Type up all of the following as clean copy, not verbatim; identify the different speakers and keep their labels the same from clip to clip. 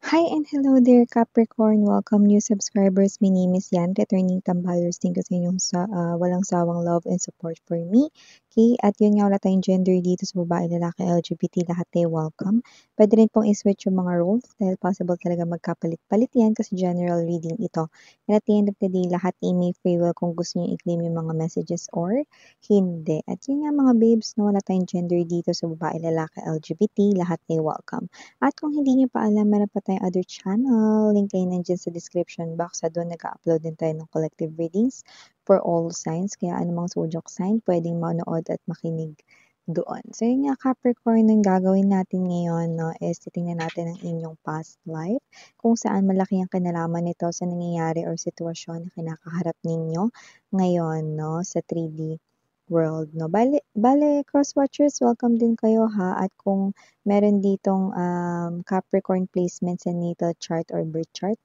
Speaker 1: Hi and hello there, Capricorn. Welcome new subscribers. My name is Yan, returning tambayers. Thank you sa inyong walang sawang love and support for me. Okay, at yun nga wala tayong gender dito sa babae, lalaki, LGBT, lahat ay welcome. Pwede rin pong i-switch yung mga roles dahil possible talaga magkapalit-palit yan kasi general reading ito. And at the end of the day, lahat ay may free will kung gusto niyo i-claim yung mga messages or hindi. At yun nga mga babes, no, wala tayong gender dito sa babae, lalaki, LGBT, lahat ay welcome. At kung hindi niyo pa alam, meron pa tayong other channel. Link ay nandiyan sa description box. Sa doon nag-upload din tayo ng collective readings for all signs. Kaya anumang zodiac sign, pwedeng manood at makinig doon. So yun nga Capricorn, ang gagawin natin ngayon no, is titingnan natin ang inyong past life, kung saan malaki ang kinalaman nito sa nangyayari or sitwasyon na kinakaharap ninyo ngayon no, sa 3D world. No? Bale, cross-watchers, welcome din kayo ha. At kung meron ditong Capricorn placement sa natal chart or birth chart,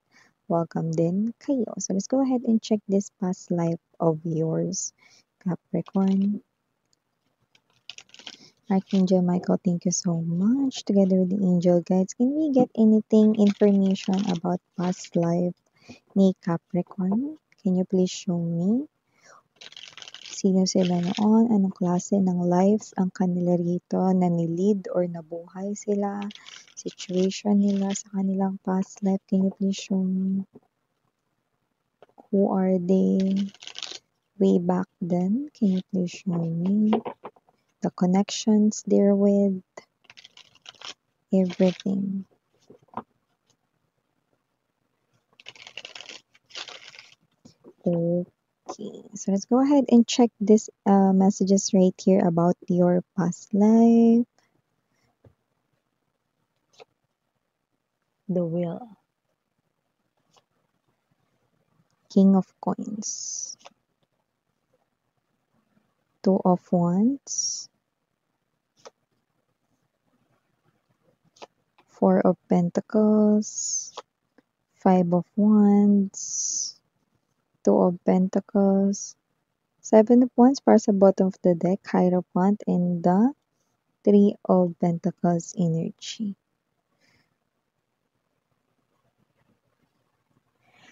Speaker 1: welcome din kayo. So let's go ahead and check this past life of yours, Capricorn. Archangel Michael, thank you so much. Together with the angel guides, can we get anything information about past life ni Capricorn? Can you please show me? Sino sila noon? Anong klase ng lives ang kanila rito na nilid or nabuhay sila? Situation nila sa kanilang past life. Can you please show me? Who are they way back then? Can you please show me? The connections they're with. Everything. Okay, so let's go ahead and check this messages right here about your past life. The Wheel. King of Coins. Two of Wands. Four of Pentacles. Five of Wands. Two of Pentacles. Seven of Wands para sa bottom of the deck. Hierophant and the Three of Pentacles energy.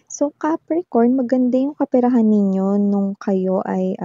Speaker 1: So Capricorn, maganda yung kaperahan ninyo nung kayo ay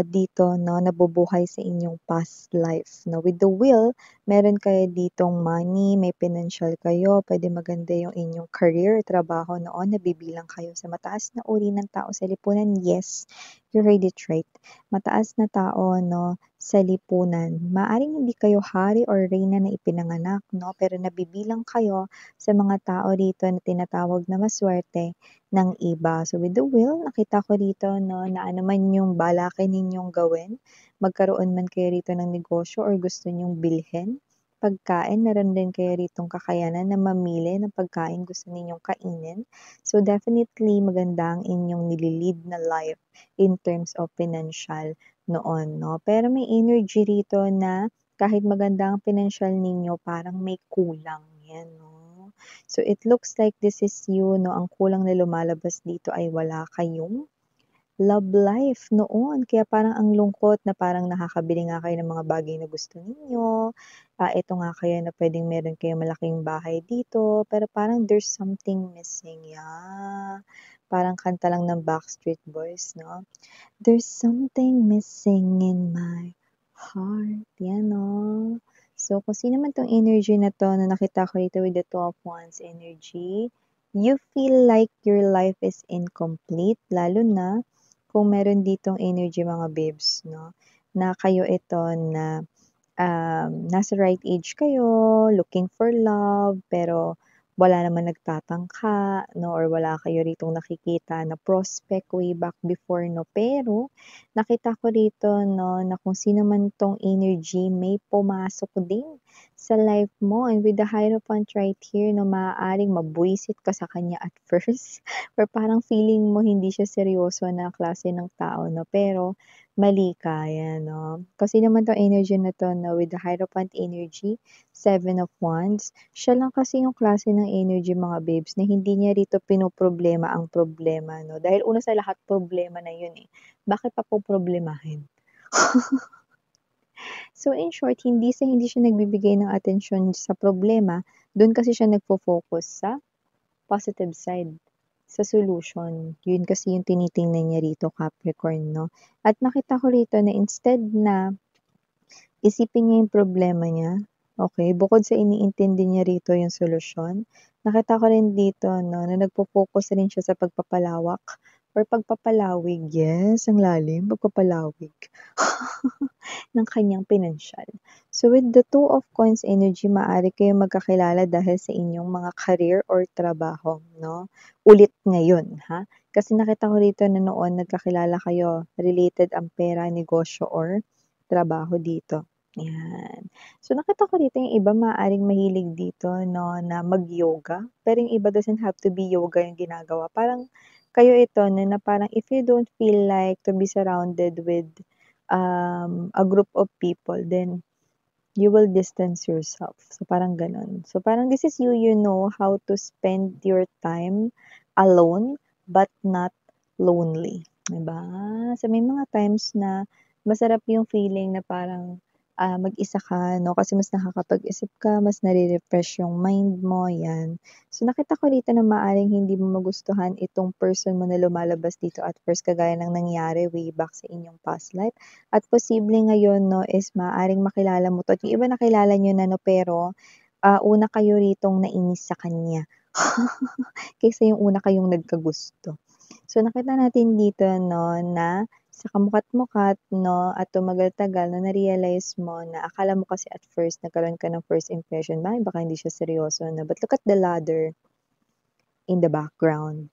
Speaker 1: dito no, nabubuhay sa inyong past life. No? With the Wheel, meron kayo ditong money, may financial kayo, pwede maganda yung inyong career, trabaho noon, nabibilang kayo sa mataas na uri ng tao sa lipunan. Yes, you heard it right. Mataas na tao no, sa lipunan. Maaring hindi kayo hari or reyna na ipinanganak, no? Pero nabibilang kayo sa mga tao dito na tinatawag na maswerte ng iba. So with the Wheel, nakita ko dito no, na ano man yung balakin ninyong gawin, magkaroon man kayo rito ng negosyo or gusto nyong bilhin, pagkain, meron din kayo ritong kakayanan na mamili ng pagkain gusto ninyong kainin. So definitely maganda ang inyong nililid na life in terms of financial noon. No? Pero may energy rito na kahit maganda ang financial ninyo, parang may kulang. Yan, no? So it looks like this is you, no? Ang kulang na lumalabas dito ay wala kayong love life noon. Kaya parang ang lungkot na parang nakakabili nga kayo ng mga bagay na gusto ninyo. Ito nga kayo na pwedeng meron kayo malaking bahay dito. Pero parang there's something missing. Yeah. Parang kanta lang ng Backstreet Boys, no? There's something missing in my heart. Yan, no? So, kung sino man tong energy na to na nakita ko dito with the 12 Wands energy, you feel like your life is incomplete, lalo na kung meron ditong energy mga babes, no? Na kayo ito na nasa right age kayo, looking for love, pero wala naman nagtatangka, no? Or wala kayo ritong nakikita na prospect way back before, no? Pero, nakita ko rito, no, na kung sino man tong energy, may pumasok din sa life mo. And with the Hierophant right here, no, maaaring mabwisit ka sa kanya at first. Or parang feeling mo hindi siya seryoso na klase ng tao, no? Pero, mali ka, yan, no? Kasi naman 'tong energy na 'to, no, with the Hierophant energy, Seven of Wands, siya lang kasi yung klase ng energy mga babes na hindi niya rito pinoproblema ang problema, no? Dahil una sa lahat problema na yun, eh. Bakit pa poproblemahin? So in short, hindi siya nagbibigay ng atensyon sa problema, Dun kasi siya nagfo-focus sa positive side, sa solution. Yun kasi yung tinitingnan niya rito, Capricorn, 'no? At nakita ko rito na instead na isipin niya yung problema niya, okey, bukod sa iniintindi niya rito yung solusyon, nakita ko rin dito 'no, na nagfo-focus rin siya sa pagpapalawak or pagpapalawig, yes, ang lalim, pagpapalawig ng kanyang pinansyal. So with the Two of Coins energy, maaari kayong magkakilala dahil sa inyong mga career or trabaho 'no, ulit ngayon ha. Kasi nakita ko rito na noon nagkakilala kayo, related ang pera, negosyo or trabaho dito, yan. So nakita ko dito yung iba maaaring mahilig dito 'no, na mag-yoga, pero yung iba doesn't have to be yoga yung ginagawa. Parang kayo ito 'no, na parang if you don't feel like to be surrounded with, a group of people, then you will distance yourself. So, parang gano'n. So, parang this is you, you know how to spend your time alone but not lonely, 'di ba? So, may mga times na masarap yung feeling na parang, mag-isa ka 'no, kasi mas nakakapag-isip ka, mas nare-refresh yung mind mo, 'yan. So, nakita ko dito na maaaring hindi mo magustuhan itong person mo na lumalabas dito at first kagaya ng nangyari way back sa inyong past life. At posible ngayon 'no is maaaring makilala mo 'to at yung iba nakilala niyo na 'no, pero, una kayo ritong nainis sa kanya kaysa yung una kayong nagkagusto. So, nakita natin dito 'no na sa kamuka't-mukat 'no at tumagal-tagal na na-realize mo na akala mo kasi at first nagkaroon ka ng first impression, "Ay baka hindi siya seryoso 'no," but look at the ladder in the background.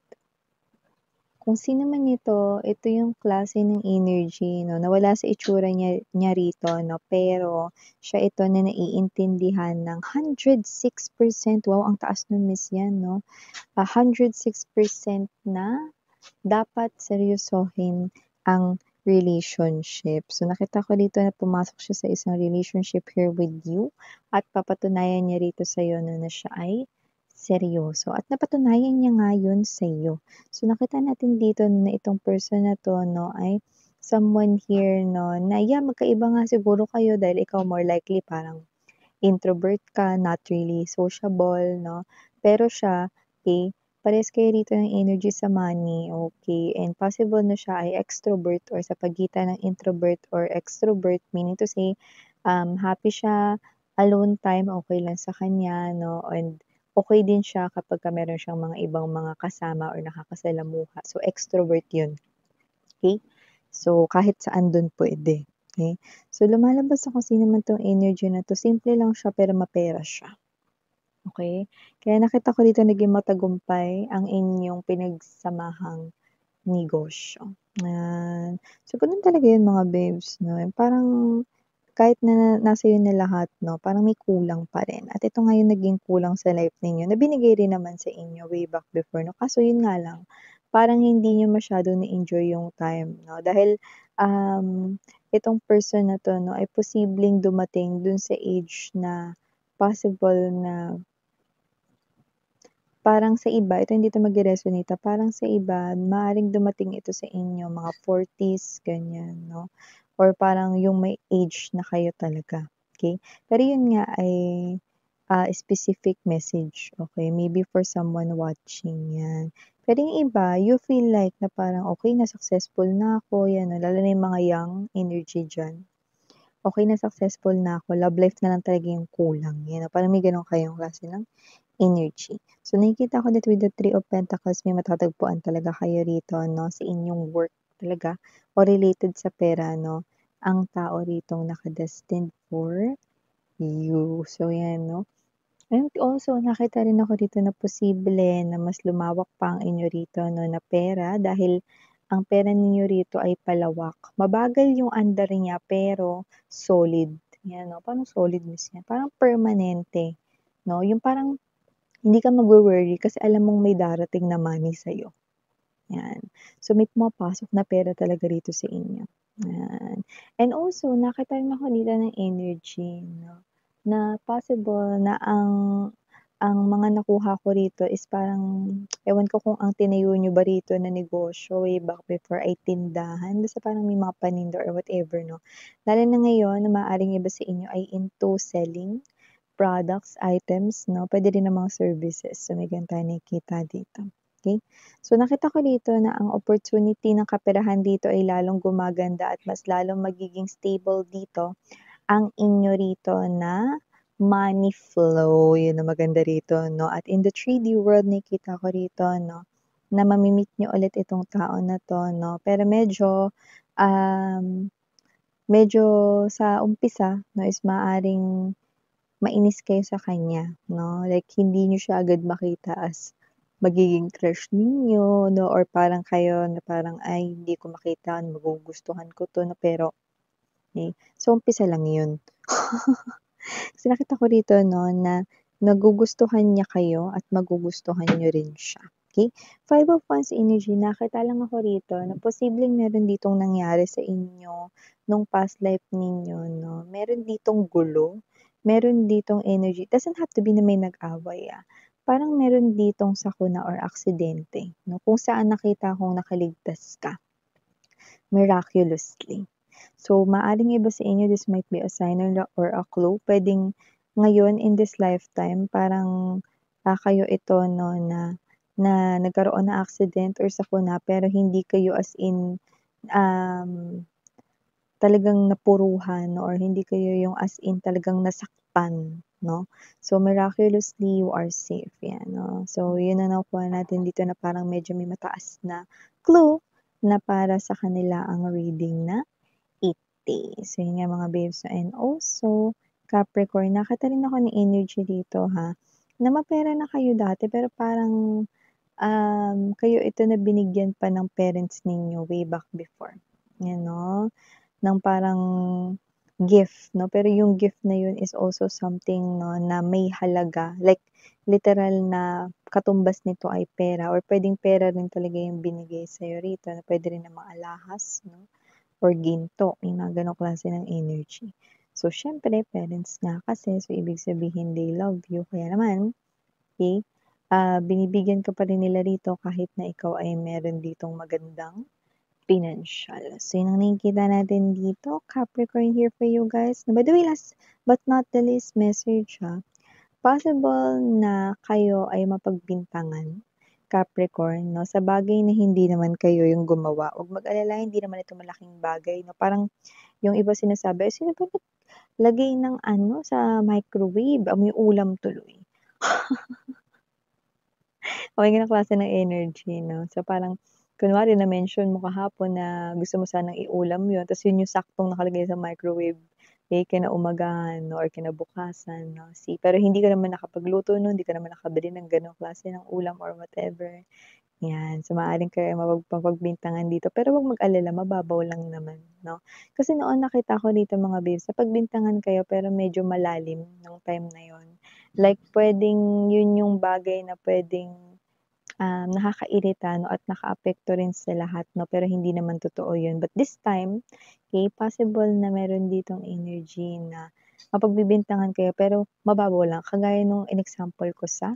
Speaker 1: Kung sino man ito yung klase ng energy 'no, na wala sa itsura niya rito 'no, pero siya ito na naiintindihan ng 106%, wow ang taas nun Miss yan 'no, 106% na dapat seryosohin ang relationship. So nakita ko dito na pumasok siya sa isang relationship here with you at papatunayan niya rito sa'yo 'no na siya ay seryoso at napatunayan niya nga yun sa'yo. So nakita natin dito na itong person na 'to 'no ay someone here 'no na yeah, magkaiba nga siguro kayo dahil ikaw more likely parang introvert ka, not really sociable 'no, pero siya, eh, parehas kayo rito ng energy sa money, okey, and possible na siya ay extrovert or sa pagitan ng introvert or extrovert, meaning to say, happy siya, alone time okey lang sa kanya 'no, and okey din siya kapagka meron siyang mga ibang mga kasama or nakakasalamuha. So, extrovert yun, okey? So, kahit saan dun puwede, okey? So, lumalabas sa kung sino man 'tong energy na 'to, simple lang siya pero mapera siya, okey? Kaya nakita ko dito naging matagumpay ang inyong pinagsamahang negosyo, yan. So, ganun talaga yun mga babes 'no, yung parang kahit na nasa iyo na lahat 'no, parang may kulang pa rin at ito nga yung naging kulang sa life ninyo na binigay rin naman sa inyo way back before 'no, kaso yun nga lang, parang hindi niyo masyadong na-enjoy yung time 'no, dahil, itong person na 'to 'no, ay posibleng dumating dun sa age na possible na parang sa iba, ito hindi 'to magre-resonate, parang sa iba maaaring dumating ito sa inyo mga 40s ganyan 'no, or parang yung may age na kayo talaga, okey? Pero yun nga ay, specific message, okey? Maybe for someone watching, yan. Pero yung iba, you feel like na parang, okey na successful na ako, yan 'no, lalo na yung mga young energy diyan. Okey na successful na ako, love life na lang talaga yung kulang, yan 'no, parang may gano'n kayong klase ng energy. So, nakikita ko dito with the Three of Pentacles may matatagpuan talaga kayo rito 'no, sa inyong work talaga o related sa pera 'no, ang tao ritong naka-destined for you. So, 'yan 'no. And also nakita rin ako dito na posible na mas lumawak pa ang inyo rito 'no, na pera dahil ang pera ninyo rito ay palawak. Mabagal yung andar niya pero solid, 'yan 'no, parang solid miss yan, parang permanente 'no, yung parang hindi ka magwo-worry kasi alam mong may darating na money sa'yo, 'yan. So, may pumapasok na pera talaga rito sa inyo, 'yan. And also nakita rin ako dito ng energy 'no, na possible na ang mga nakuha ko rito is parang ewan ko kung ang tinayo niyo ba rito na negosyo way back before ay tindahan, basta parang may mga paninda or whatever 'no. Lalo na ngayon na maaaring iba sa inyo ay into selling products, items 'no, puwede rin namang services. So, may gano'n tayong nakikita dito, okey. So, nakita ko dito na ang opportunity ng kaperahan dito ay lalong gumaganda at mas lalong magiging stable dito ang inyo rito na money flow, 'yun ang maganda rito 'no. At in the 3D world nakikita ko rito 'no, na mami-meet niyo ulit itong tao na 'to 'no, pero medyo sa umpisa 'no is maaaring mainis kayo sa kanya 'no, like hindi niyo siya agad makita as magiging crush ninyo 'no, or parang kayo na parang, "Ay hindi ko makita magugustuhan ko 'to," na pero sa umpisa lang 'yun. Kasi nakita ko rito 'no, na nagugustuhan niya kayo at magugustuhan niyo rin siya, okey. 5 of Wands energy, nakita lang ako rito na posibleng meron ditong nangyari sa inyo nung past life ninyo 'no. Meron ditong gulo, meron ditong energy, doesn't have to be na may nag-away, parang meron ditong sakuna or aksidente 'no, kung saan nakita kong nakaligtas ka miraculously. So, maaaring iba sa inyo, this might be a sign or a clue. Puwedeng ngayon in this lifetime parang, kayo ito 'no na nagkaroon ng accident or sakuna pero hindi kayo as in, um, talagang napuruhan or hindi kayo yung as in talagang nasaktan 'no. So, miraculously you are safe, 'yan 'no. So, 'yun ang nakukuha natin dito na parang medyo may mataas na clue na para sa kanila ang reading na 80. So, yun nga mga babes and also Capricorn, nakita rin ako ng energy dito na mapera na kayo dati pero parang, kayo ito na binigyan pa ng parents ninyo way back before, yan 'no, ng parang gift 'no, pero yung gift na yun is also something 'no na may halaga, like literal na katumbas nito ay pera or puwedeng pera rin talaga yung binigay sa'yo rito na puwede rin namang alahas 'no or ginto, yung mga gano'ng klase ng energy. So, siyempre parents nga kasi, so ibig sabihin they love you kaya naman, okey, binibigyan ka pa rin nila rito kahit na ikaw ay meron ditong magandang pinansyal. So, yun ang nakikita natin dito, Capricorn here for you guys. Na by the way, last but not the least message possible na kayo ay mapagbintangan, Capricorn 'no, sa bagay na hindi naman kayo yung gumawa. Huwag mag-alala, hindi naman ito malaking bagay 'no, parang yung iba sinasabi, "Ay sino ba naglagay ng ano sa microwave, amoy ulam tuloy." Mga gano'ng klase ng energy 'no. So, parang kunwari na-mention mo kahapon na gusto mo sanang iulam 'yun ta's 'yun yung saktong nakalagay sa microwave, kinaumagahan 'no or kinabukasan 'no, pero hindi ka naman nakapagluto nun, hindi ka naman nakabili ng gano'ng klase ng ulam or whatever. 'Yan, so maaaring kayo mapagbintangan dito pero 'wag mag-alala, mababaw lang naman 'no. Kasi noon nakita ko dito mga babes, napagbintangan kayo pero medyo malalim nung time na 'yun. Like puwedeng 'yun yung bagay na puwedeng, nakakairita 'no at nakaapekto rin sa lahat 'no, pero hindi naman totoo 'yun. But this time, okey, possible na meron ditong energy na mapagbibintangan kayo pero mababaw lang, kagaya nung in-example ko sa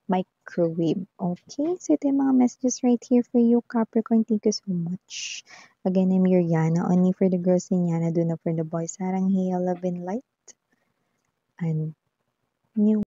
Speaker 1: microwave. Okay, so ito yung mga messages right here for you, Capricorn. Thank you so much. Again, I'm Yuriana, only for the girls in Yana, do not for the boys. Sarang hiya, love and light. And new